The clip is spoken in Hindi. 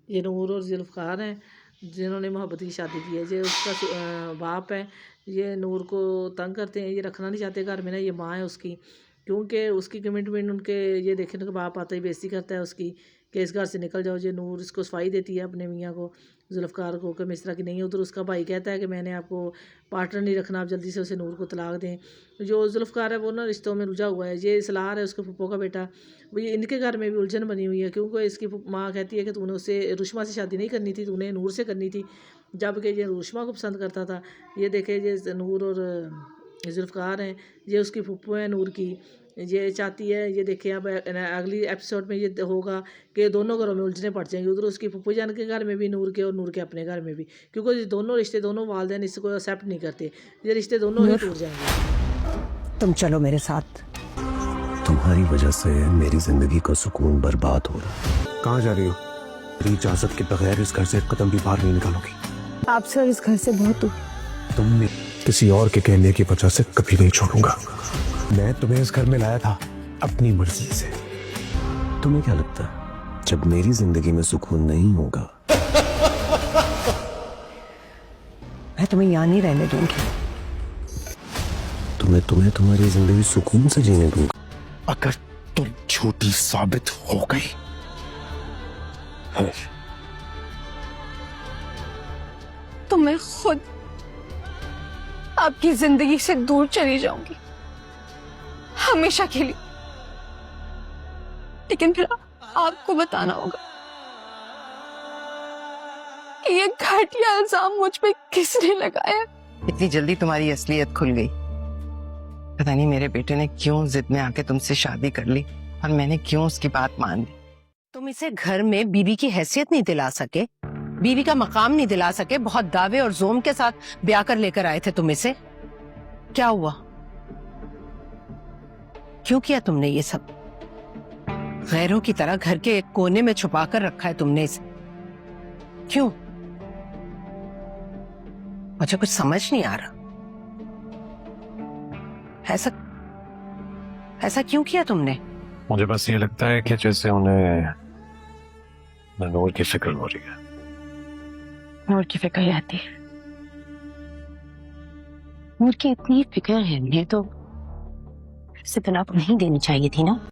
ये नूर और जुल्फ़कार हैं जिन्होंने मोहब्बत की शादी की है। ये उसका बाप है। ये नूर को तंग करते हैं, ये रखना नहीं चाहते घर में ना, ये माँ है उसकी। क्योंकि उसकी कमिटमेंट उनके, ये देखें उनका बाप आता ही बेइज्जती करता है उसकी कि इस घर से निकल जाओ। ये नूर इसको सफाई देती है अपने मियाँ को, जुल्फ़कार को, कि मैं इस तरह की नहीं हूँ। उधर उसका भाई कहता है कि मैंने आपको पार्टनर नहीं रखना, आप जल्दी से उसे नूर को तलाक दें। जो जुल्फ़कार है वो ना रिश्तों में रुझा हुआ है। ये सलार है उसके फूफो का बेटा, वो ये इनके घर में भी उलझन बनी हुई है क्योंकि इसकी माँ कहती है कि तूने उससे रुशमा से शादी नहीं करनी थी, तूने नूर से करनी थी, जबकि ये रुशमा को पसंद करता था। ये देखे ये नूर और जुल्फ़कार हैं, ये उसकी फूफो है नूर की। ये चाहती है, ये देखिए अब अगली एपिसोड में ये होगा कि दोनों घरों में उलझने पड़ जाएंगे, उधर उसकी फूफो जान के घर में भी नूर के, और नूर के अपने घर में भी, क्योंकि ये दोनों रिश्ते, दोनों वालिदैन इसको एक्सेप्ट नहीं करते, ये रिश्ते दोनों ही टूट जाएंगे। तुम चलो मेरे साथ। तुम्हारी वजह से मेरी जिंदगी का सुकून बर्बाद हो रहा है। कहाँ जा रही हो? मेरी इजाजत के बगैर इस घर से एक कदम भी बाहर नहीं निकालोगी। आपसे इस घर से बहुत दूर। तुमने किसी और के कहने की वजह से कभी नहीं छोड़ूंगा। मैं तुम्हें इस घर में लाया था अपनी मर्जी से। तुम्हें क्या लगता है जब मेरी जिंदगी में सुकून नहीं होगा, मैं तुम्हें यहाँ नहीं रहने दूंगी। तुम्हें तुम्हारी जिंदगी सुकून से जीने दूंगा। अगर तुम झूठी साबित हो गई तो मैं खुद आपकी जिंदगी से दूर चली जाऊंगी हमेशा के लिए। लेकिन फिर आपको बताना होगा कि ये घटिया इल्जाम मुझ पे किसने लगाया। इतनी जल्दी तुम्हारी असलियत खुल गई। पता नहीं मेरे बेटे ने क्यों जिद में आके तुमसे शादी कर ली और मैंने क्यों उसकी बात मान ली। तुम इसे घर में बीवी की हैसियत नहीं दिला सके, बीवी का मकाम नहीं दिला सके, बहुत दावे और जोम के साथ ब्याह कर लेकर आए थे तुम इसे। क्या हुआ? क्यों किया तुमने ये सब? गैरों की तरह घर के एक कोने में छुपा कर रखा है तुमने इसे, क्यों? मुझे कुछ समझ नहीं आ रहा। ऐसा क्यों किया तुमने? मुझे बस ये लगता है कि जैसे उन्हें नूर की फिक्र हो रही है। नूर की फिक्र रहती है। नूर की इतनी फिक्र है, तो इसे तलाक नहीं देनी चाहिए थी ना।